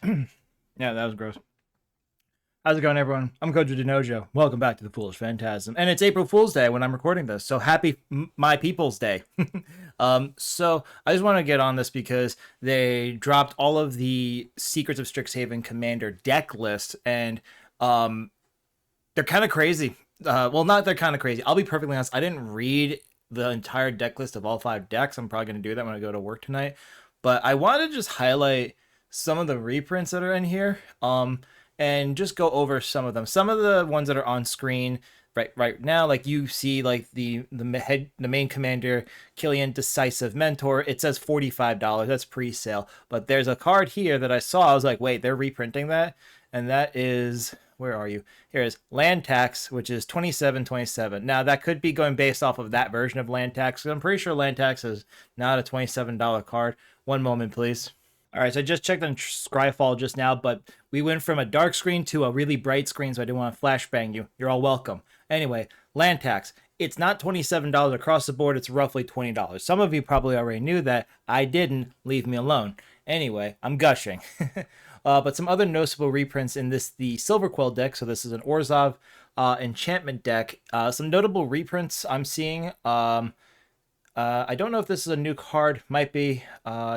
Yeah, that was gross. How's it going, everyone? I'm Coach Denojo. Welcome back to the Foolish Phantasm. And it's April Fool's Day when I'm recording this, so happy My People's Day. So I just want to get on this because they dropped all of the Secrets of Strixhaven Commander deck list, and they're kind of crazy. Well, not they're kind of crazy. I'll be perfectly honest. I didn't read the entire deck list of all 5 decks. I'm probably going to do that when I go to work tonight. But I want to just highlight some of the reprints that are in here. And just go over some of them. Some of the ones that are on screen right now, like you see, like the main commander, Killian Decisive Mentor. It says $45. That's pre-sale. But there's a card here that I saw. I was like, wait, they're reprinting that, and that is, where are you? Here is Land Tax, which is $27.27. Now that could be going based off of that version of Land Tax. I'm pretty sure Land Tax is not a $27 card. One moment, please. All right, so I just checked on Scryfall just now, but we went from a dark screen to a really bright screen, so I didn't want to flashbang you. You're all welcome. Anyway, Land Tax. It's not $27 across the board. It's roughly $20. Some of you probably already knew that. I didn't. Leave me alone. Anyway, I'm gushing. But some other noticeable reprints in this, the Silverquill deck. So this is an Orzhov enchantment deck. Some notable reprints I'm seeing. I don't know if this is a new card. Might be.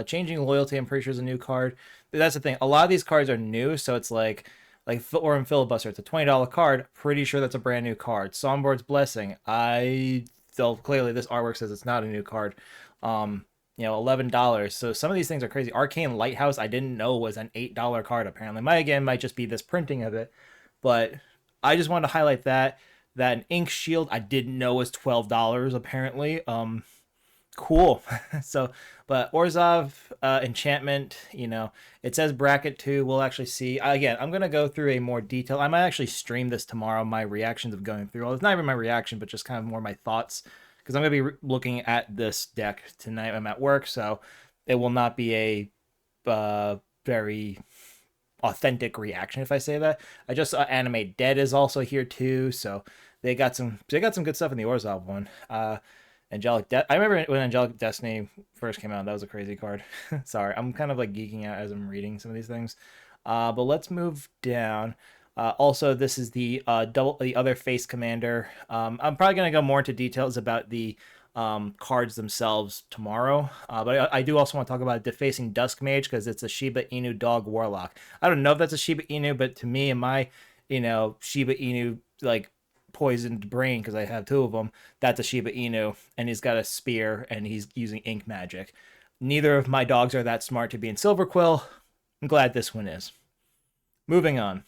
Changing Loyalty, I'm pretty sure is a new card. But that's the thing. A lot of these cards are new, so it's like Footworm Filibuster. It's a $20 card. Pretty sure that's a brand new card. Songbord's Blessing. Though clearly this artwork says it's not a new card. $11. So some of these things are crazy. Arcane Lighthouse, I didn't know was an $8 card apparently. Might just be this printing of it. But I just wanted to highlight that. That an Ink Shield I didn't know was $12 apparently. Cool. So, but Orzhov enchantment, it says bracket 2. We'll actually see. Again, I'm going to go through a more detail. I might actually stream this tomorrow, my reactions of going through all. It's not even my reaction, but just kind of more my thoughts, because I'm going to be looking at this deck tonight. I'm at work, so it will not be a very authentic reaction if I say that. I just Animate Dead is also here too, so they got some good stuff in the Orzhov one. Angelic I remember when Angelic Destiny first came out. That was a crazy card. Sorry, I'm kind of like geeking out as I'm reading some of these things. But let's move down. Also, this is the other face commander. I'm probably gonna go more into details about the cards themselves tomorrow. But I do also want to talk about Defacing Dusk Mage, because it's a Shiba Inu dog warlock. I don't know if that's a Shiba Inu, but to me, in my Shiba Inu like poisoned brain, because I have 2 of them, that's a Shiba Inu, and he's got a spear and he's using ink magic. Neither of my dogs are that smart to be in Silverquill. I'm glad this one is. Moving on.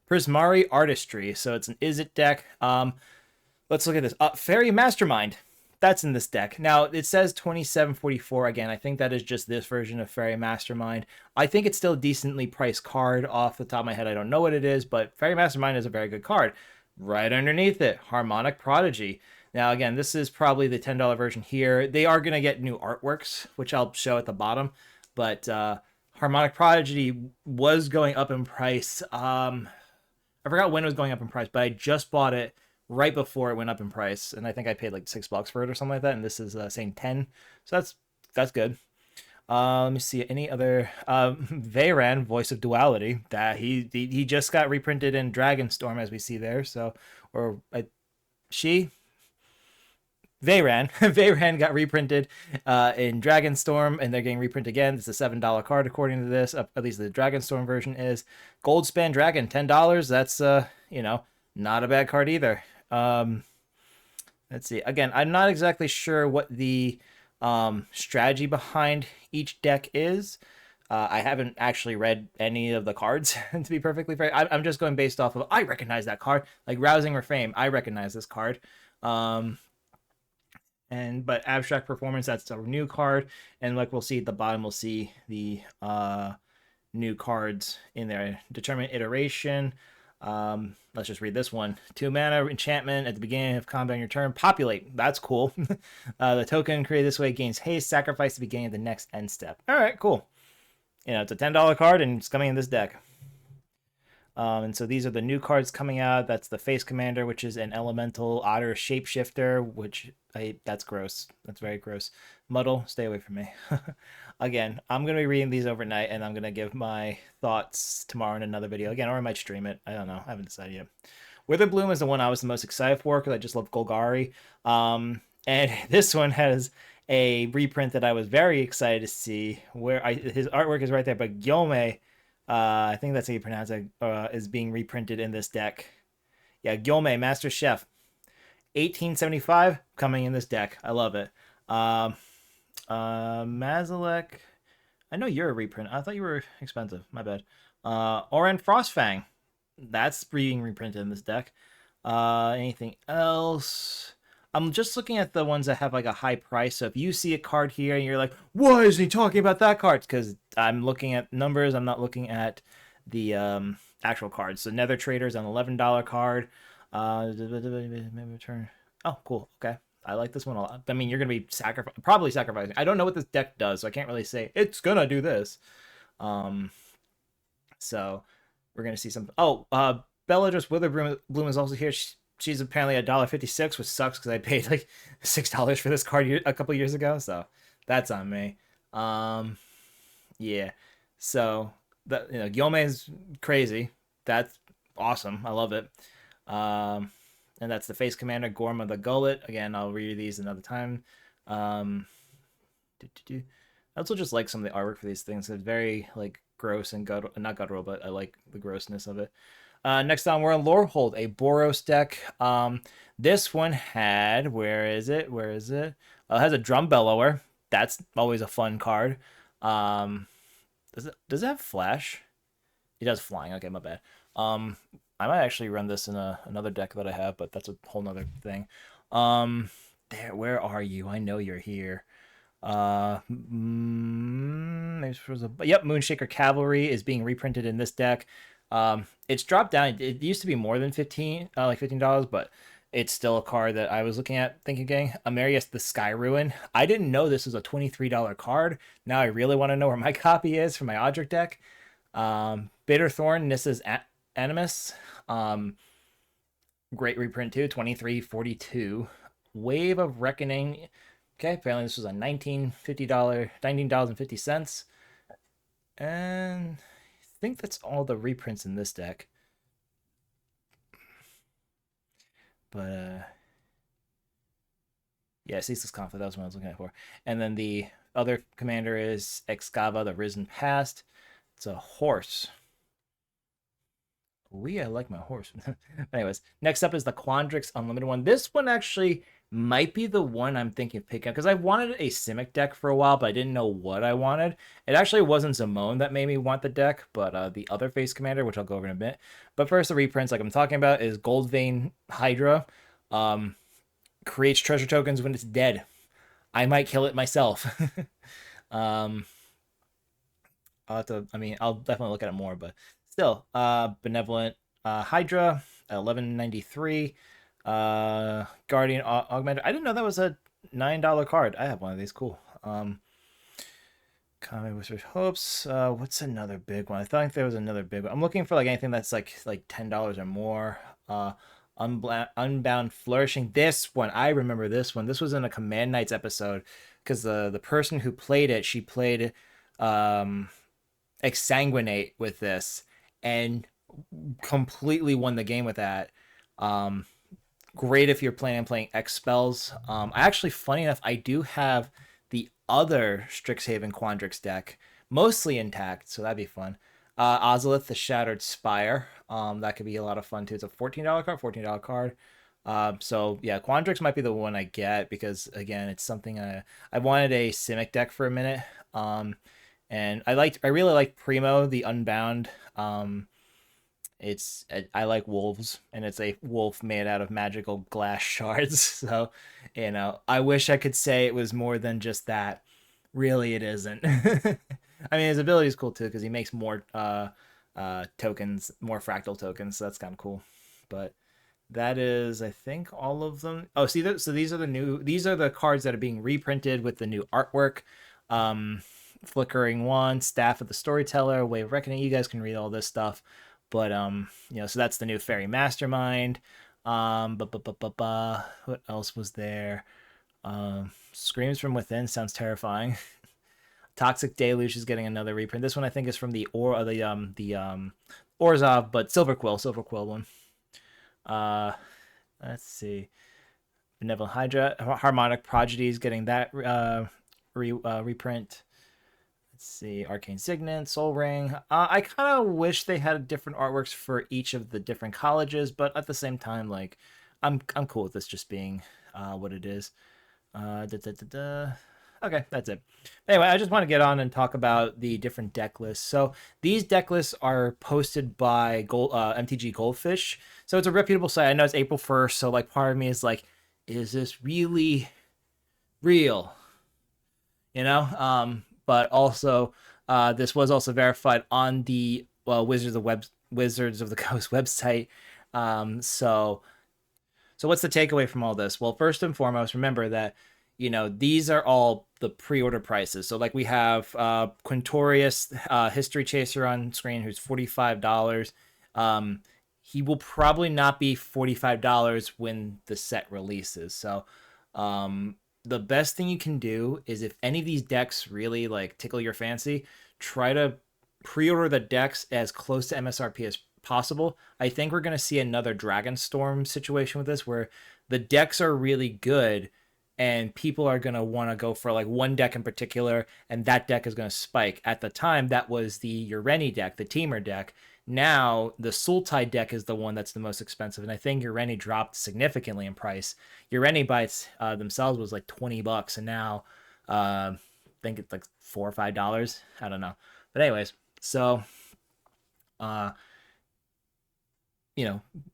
Prismari Artistry. So it's an Izzet deck. Let's look at this. Fairy Mastermind. That's in this deck. Now, it says 2744. Again, I think that is just this version of Fairy Mastermind. I think it's still a decently priced card. Off the top of my head, I don't know what it is, but Fairy Mastermind is a very good card. Right underneath it, Harmonic Prodigy. Now, again, this is probably the $10 version here. They are going to get new artworks, which I'll show at the bottom. But Harmonic Prodigy was going up in price. I forgot when it was going up in price, but I just bought it right before it went up in price. And I think I paid like $6 for it or something like that. And this is saying 10. So that's good. Let me see any other. Veyran, Voice of Duality, that he just got reprinted in Dragonstorm, as we see there. So, Veyran got reprinted in Dragonstorm, and they're getting reprinted again. It's a $7 card according to this. At least the Dragonstorm version is. Goldspan Dragon, $10. That's not a bad card either. Let's see. Again, I'm not exactly sure what the strategy behind each deck is. I haven't actually read any of the cards, to be perfectly fair. I'm just going based off of, I recognize that card, like Rousing Reframe. I recognize this card. But Abstract Performance, that's a new card, and like we'll see at the bottom, we'll see the new cards in there. Determined Iteration. Let's just read this one. 2 mana enchantment at the beginning of combat on your turn. Populate. That's cool. The token created this way gains haste. Sacrifice at the beginning of the next end step. All right, cool. It's a $10 card and it's coming in this deck. And so these are the new cards coming out. That's the Face Commander, which is an elemental otter shapeshifter, which that's gross. That's very gross. Muddle, stay away from me. Again, I'm gonna be reading these overnight, and I'm gonna give my thoughts tomorrow in another video. Again, or I might stream it. I don't know. I haven't decided yet. Witherbloom is the one I was the most excited for because I just love Golgari. And this one has a reprint that I was very excited to see. His artwork is right there, but Gyome, I think that's how you pronounce it, is being reprinted in this deck. Yeah, Gyome, Master Chef, 1875 coming in this deck. I love it. Mazalek, I know you're a reprint. I thought you were expensive. My bad. Oran Frostfang, that's being reprinted in this deck. Anything else? I'm just looking at the ones that have like a high price. So if you see a card here and you're like, why is he talking about that card? Because I'm looking at numbers. I'm not looking at the actual cards. So Nether Trader's an $11 card. Return. Oh, cool. Okay. I like this one a lot. I mean, you're going to be probably sacrificing. I don't know what this deck does, so I can't really say it's going to do this. So we're going to see some. Oh, Bellatrix Witherbloom is also here. She's apparently $1.56, which sucks because I paid like $6 for this card a couple years ago, so that's on me. Yeah. So that Gyome is crazy. That's awesome. I love it. And that's the Face Commander, Gorma the Gullet. Again, I'll read these another time. I also just like some of the artwork for these things. It's very like gross and not guttural, but I like the grossness of it. Next on, we're on Lorehold, a Boros deck. This one had, where is it? It has a Drum Bellower. That's always a fun card. Does it have Flash? It does flying. Okay, my bad. I might actually run this in another deck that I have, but that's a whole nother thing. Where are you? I know you're here. Yep, Moonshaker Cavalry is being reprinted in this deck. It's dropped down. It used to be more than $15, but it's still a card that I was looking at thinking getting. Amarius the Sky Ruin. I didn't know this was a $23 card. Now I really want to know where my copy is for my Odric deck. Bitterthorn, Nissa's Animus. Great reprint too, $23.42. Wave of Reckoning. Okay, apparently this was a $19.50. And I think that's all the reprints in this deck. But yeah, Ceaseless Conflict, that was what I was looking for. And then the other commander is Excava, the Risen Past. It's a horse. I like my horse. Anyways, next up is the Quandrix Unlimited one. This one actually might be the one I'm thinking of picking up because I wanted a Simic deck for a while, but I didn't know what I wanted. It actually wasn't Zamone that made me want the deck, but the other Face Commander, which I'll go over in a bit. But first, the reprints, like I'm talking about, is Goldvein Hydra. Creates treasure tokens when it's dead. I might kill it myself. I'll definitely look at it more, but still, Benevolent Hydra, 1193. Guardian Augmented. I didn't know that was a $9 card. I have one of these. Cool. Comet Whisper's Hopes. What's another big one? I thought there was another big one. I'm looking for like anything that's like $10 or more. Unbound Flourishing. This one, I remember this one. This was in a Command Knights episode because the person who played it, she played Exsanguinate with this and completely won the game with that. Great if you're planning on playing X spells. Actually, funny enough, I do have the other Strixhaven Quandrix deck, mostly intact, so that'd be fun. Ozolith, the Shattered Spire. That could be a lot of fun too. It's a $14 card. So yeah, Quandrix might be the one I get because again, it's something I wanted a Simic deck for a minute. And I really like Primo, the Unbound. I like wolves, and it's a wolf made out of magical glass shards. So, I wish I could say it was more than just that. Really, it isn't. I mean, his ability is cool too because he makes more tokens, more fractal tokens. So that's kind of cool. But that is, I think, all of them. Oh, see, so these are the cards that are being reprinted with the new artwork. Flickering Wand, Staff of the Storyteller, Way of Reckoning. You guys can read all this stuff. But so that's the new Fairy Mastermind. What else was there? Screams from Within sounds terrifying. Toxic Deluge is getting another reprint. This one I think is from the Orzhov, but Silverquill one. Let's see. Benevolent Hydra, Harmonic Prodigy is getting that reprint. Let's see, Arcane Signet, Soul Ring. I kind of wish they had different artworks for each of the different colleges, but at the same time, like, I'm cool with this just being what it is. Okay, that's it. Anyway, I just want to get on and talk about the different deck lists. So these deck lists are posted by MTG Goldfish. So it's a reputable site. I know it's April 1st, so like part of me is like, is this really real? But also this was also verified on the Wizards of the Coast website. So what's the takeaway from all this? Well, first and foremost, remember that these are all the pre-order prices. So like we have Quintorius, History Chaser on screen, who's $45. He will probably not be $45 when the set releases. So the best thing you can do is, if any of these decks really like tickle your fancy, try to pre-order the decks as close to MSRP as possible. I think we're going to see another Dragonstorm situation with this, where the decks are really good and people are going to want to go for like one deck in particular, and that deck is going to spike. At the time, that was the Ureni deck, the Teamer deck. Now, the Sultai deck is the one that's the most expensive, and I think Ureni dropped significantly in price. Ureni by themselves was like $20, and now I think it's like $4 or $5. I don't know. But anyways, so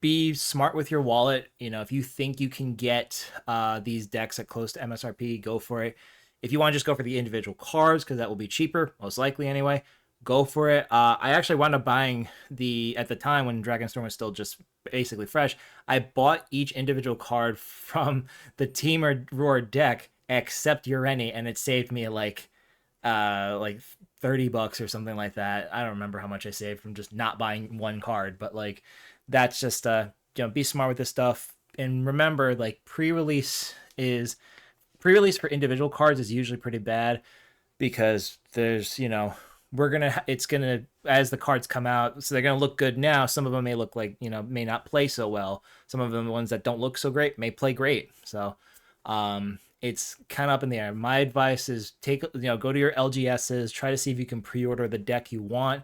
be smart with your wallet. If you think you can get these decks at close to MSRP, go for it. If you want to just go for the individual cards, because that will be cheaper, most likely anyway, go for it. I actually wound up buying at the time when Dragonstorm was still just basically fresh, I bought each individual card from the Teamer Roar deck except Ureni, and it saved me like $30 or something like that. I don't remember how much I saved from just not buying one card, but like, that's just be smart with this stuff. And remember, like, pre-release for individual cards is usually pretty bad, because there's it's gonna, as the cards come out, so they're gonna look good now. Some of them may look like may not play so well. Some of them, the ones that don't look so great, may play great. So it's kind of up in the air. My advice is go to your LGSs, try to see if you can pre-order the deck you want.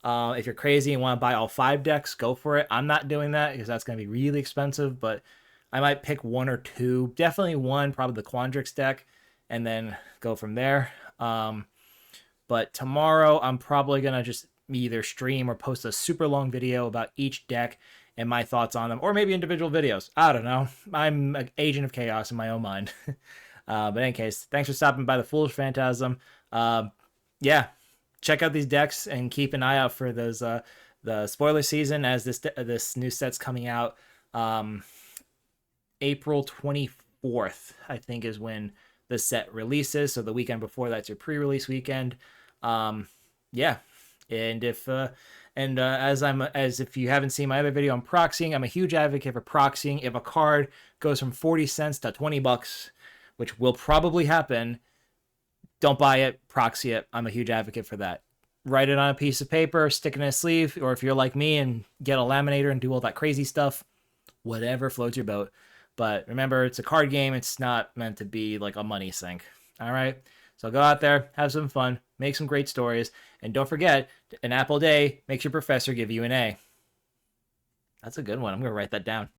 If you're crazy and want to buy all 5 decks, go for it. I'm not doing that because that's going to be really expensive, but I might pick 1 or 2. Definitely 1, probably the Quandrix deck, and then go from there. But tomorrow, I'm probably going to just either stream or post a super long video about each deck and my thoughts on them, or maybe individual videos. I don't know. I'm an agent of chaos in my own mind. But in any case, thanks for stopping by the Foolish Phantasm. Yeah. Check out these decks and keep an eye out for those the spoiler season, as this new set's coming out. April 24th, I think, is when the set releases. So the weekend before that's your pre-release weekend. Yeah, and if if you haven't seen my other video on proxying, I'm a huge advocate for proxying. If a card goes from 40 cents to $20, which will probably happen, don't buy it, proxy it. I'm a huge advocate for that. Write it on a piece of paper, stick it in a sleeve, or if you're like me and get a laminator and do all that crazy stuff, whatever floats your boat. But remember, it's a card game. It's not meant to be like a money sink. All right? So go out there, have some fun, make some great stories, and don't forget, an apple a day makes your professor give you an A. That's a good one. I'm going to write that down.